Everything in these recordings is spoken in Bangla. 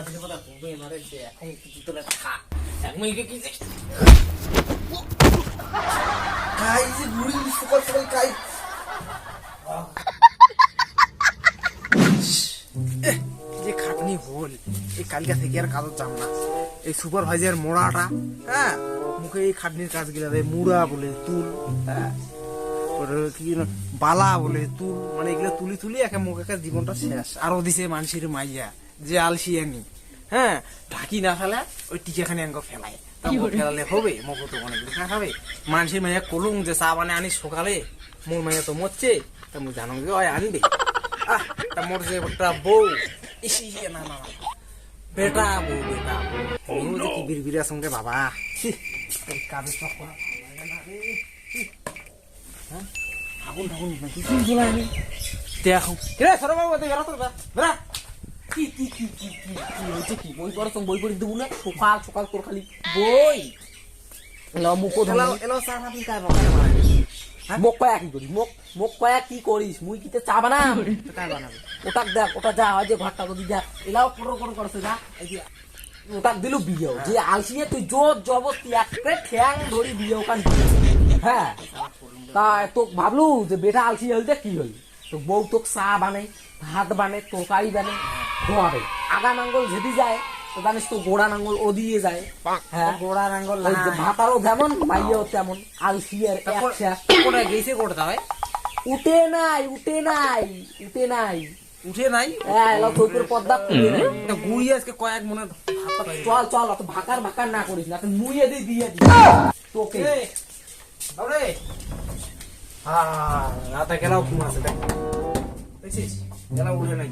দিলে কথা বলবে মারে যে এখন কিছু তোরা খা এক মিনিটে কি খাই যে বুড়ি সকাল সকাল খাই যে খাটনি হল এই কালকা থেকে আর কাজও চাম না এই সুপারভাইজার মোড়াটা হ্যাঁ মুখে এই খাটনির কাজ গিলা দেয় মুড়া বলে তুল হ্যাঁ কি বালা বলে তুল মানে এগুলো তুলি তুলি একে মুখে জীবনটা শেষ আরো দিছে মানুষের মাইয়া যে আলসিয়ানি হ্যাঁ ঢাকি না ফেলা ওই টিকাখানি আঙ্গ ফেলায় ফেলালে হবে মুখে তো অনেক দেখা খাবে মানুষের মাইয়া কলুম যে চা বানে আনি সকালে মোর মাইয়া তো মরছে তা মুই জানো যে ওই আনবে তা মোর যে একটা বউ ইসি না না বেটা বউ বেটা বউ যে কি বিড়বিড়ার সঙ্গে বাবা কাজের সব করা আগুন ঠাগুন কি বলা আমি দেখো রে সরবাবু তুই বেরো তো বেরা কি কি কি কি কি হচ্ছে কি বই পড়ছ বই পড়ি দেবো না সকাল সকাল তোর খালি বই এলো মুখ ধলা এলো চা না পিন কাই মোক কয়া কি করিস মোক কয়া কি করিস মুই কিতে চা বানাম কাই বানাবি ওটাক দেখ ওটা যা হয় যে ঘরটা যদি যা এলাও করো করো করছে যা এই যে ওটাক দিলু বিয়ে যে আলসিয়ে তুই জোর জবরদস্তি একটা ঠ্যাং ধরি বিয়ে ওখান হ্যাঁ তা তো ভাবলু যে বেটা আলসি হলতে কি হল তো বউ তোকে চা বানে ভাত বানে তরকারি বানে ধোয়াবে আগা নাঙ্গল ঝেদি যায় তো জানিস তো গোড়া নাঙ্গল ও দিয়ে যায় হ্যাঁ গোড়া নাঙ্গল ভাতারও যেমন মাইয়াও তেমন আলসি আর কোথায় গেছে কোথায় হয় উঠে নাই উঠে নাই উঠে নাই উঠে নাই হ্যাঁ তোর পদ্মা উঠে নাই গুড়ি আজকে কয়েক মনে চল চল অত ভাকার ভাকার না করিস না তুই মুড়িয়ে দিয়ে দি তোকে বাবরে রাতে গেলাও ঘুম আছে দেখ দেখছিস গেলাও উঠে নাই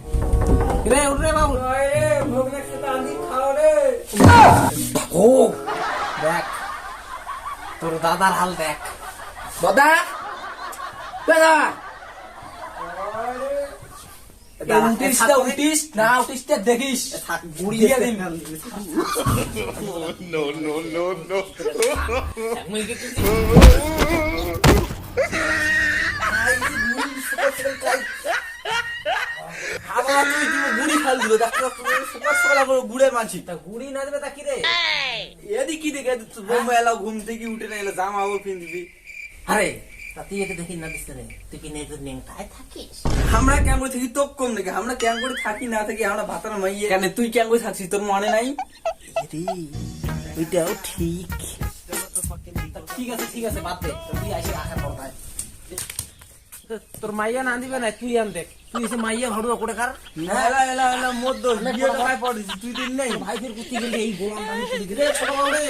রে উঠ রে বাবু রে ভোগ লাগছে তো আন্দি খাও রে ও দেখ তোর দাদার হাল দেখ দাদা দাদা উঠিস না উঠিস দেখিস গুড়িয়ে দিন নো নো নো নো গুড়ি খাল দিল গুড়ে মাছি তা গুড়ি না দেবে তা কি রে এদি কি দেখে এলাও ঘুম থেকে উঠে না এলো জামা ও পিন দিবি আরে তুই এতে দেখি না দিস রে তুই কি নেংটায় থাকিস আমরা কেন করে থাকি তোক কম দেখে আমরা কেন করে থাকি না থাকি আমরা ভাতার মাইয়ে কেন তুই কেন করে থাকছিস তোর মনে নাই ওইটাও ঠিক ঠিক আছে বাদ দে তুই আসে আসার পড়ায় তোর মাইয়া না দিবে না তুই আন দেখ তুই এসে মাইয়া ভাড়ুয়া করে কার এলা এলা এলা মোর দোষ বিয়ে করায় পড়িস তুই দিন নাই ভাই ফের কুত্তি গেলে এই গোলাম পানি তুই রে ছোট বাবু রে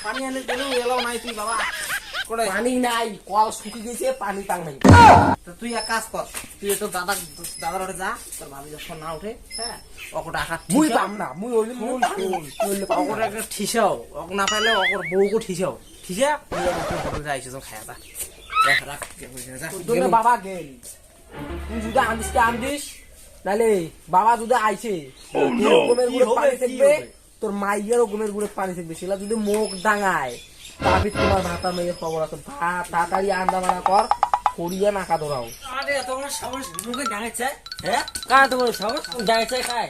পানি আনে দেলু এলাও নাই তুই বাবা কোড়ে পানি নাই কল শুকিয়ে গেছে পানি তাং নাই তো তুই এক কাজ কর তুই তো দাদার ওরে যা তোর ভাবি যখন না উঠে হ্যাঁ ওকে টাকা মুই পাম না মুই ওই ওকে একটা ঠিসাও ওকে না পাইলে ওকে বউকে ঠিসাও ঠিসা তুই হোটেল যাইছিস খায়া যা দেখ রাখ যা বাবা গেল তুই যদি আনদিস নালে বাবা যদি আইছে গোমের গুড়ে পানি থাকবে তোর মাইয়েরও গোমের গুড়ে পানি থাকবে সেটা যদি মুখ ডাঙায় তারপর তোমার ভাতা মেয়ের খবর আছে ভাত তাড়াতাড়ি আন্দা মানা কর করিয়া নাকা ধরাও আরে তোমার সাহস মুখে ডাঙাইছে হ্যাঁ কার তোমার সাহস ডাঙাইছে খায়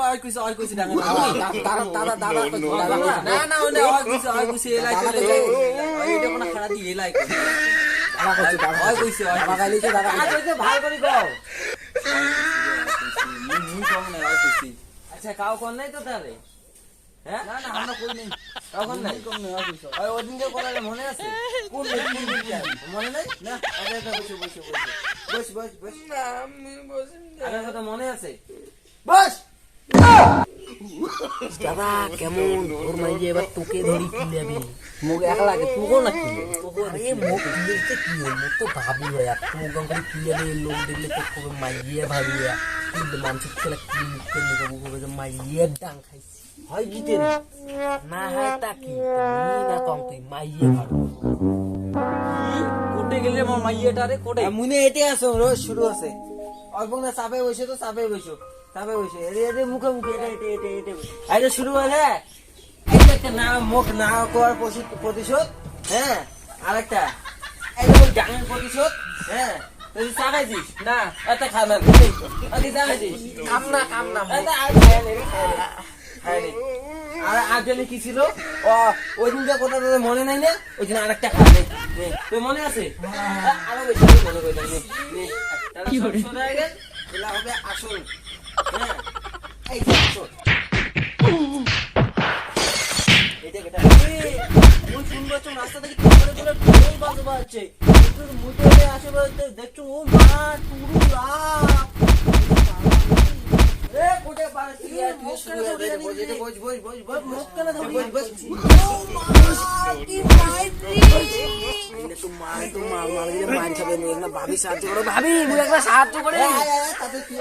ওই কইছে ডাঙাই দাদা না না ওই কইছে এলাই এইটা কোন খাড়া দি এলাই দাদা কইছে ওই কইছে বাবা গালিছে দাদা কইছে ভাই করি গো মুই কম না ওই কইছি আচ্ছা কাও কোন নাই তো তারে হ্যাঁ না না আমরা কই নাই কাও কোন নাই কম না ওই কইছে ওই ওদিনকে কোলালে মনে আছে কোন মনে নাই না আরে বস না আমি বসিনি আরে কথা মনে আছে বস দাদা কেমন ওর মাইয়ে এবার তোকে ধরি কিলাবি মুখ এক লাগে তোকে না কিলে তোকে আরে মুখ দিতে কি হল মুখ তো ভাবি হয় আর মুখ গঙ্গলি কিলালে লোক দেখলে তো তোকে মাইয়ে ভাবিয়া কিন্তু মানুষ ছেলে কি মুখে মুখে মুখে মাইয়ে ডাং খাইছি হয় কি তে না হয় তা কি না কম তুই মাইয়ে ভাবি কোটে গেলে আমার মাইয়েটা রে কোটে মুনে এতে আসো রোজ শুরু আছে অল্প না চাপে বসে তো চাপে বসো তবে বসে এরে মুখে মুখে এটা আরে শুরু হলে একটা না মুখ না করার প্রতিশোধ হ্যাঁ আরেকটা একদম ডাঙের প্রতিশোধ হ্যাঁ তুই চাকাইছিস না এটা খানা তুই চাকাইছিস কাম না এটা আর খায় না তার জন্য কি ছিল ও ওই দিনটা কথা তোদের মনে নাই না ওই জন্য আরেকটা খাবে তোর মনে আছে আরো বেশি মনে করে নে কি করে হয়ে গেল এলা হবে আসল হ্যাঁ এই যে আসল এটা বেটা ওই শুনবা তো রাস্তা থেকে করে করে ঢোল বাজছে তোর মুখে আসে বলতে দেখছো ও মা টুরুলা এ কোটে পারে তুই শুরু হয়ে গেছে বল এটা বল মুখ কেন ধরবি বল ও মা কি মাইরি এনে তো মার গিয়ে মার খাবে না ভাবি সাহায্য করো ভাবি মুই একবার সাহায্য করে তাতে কি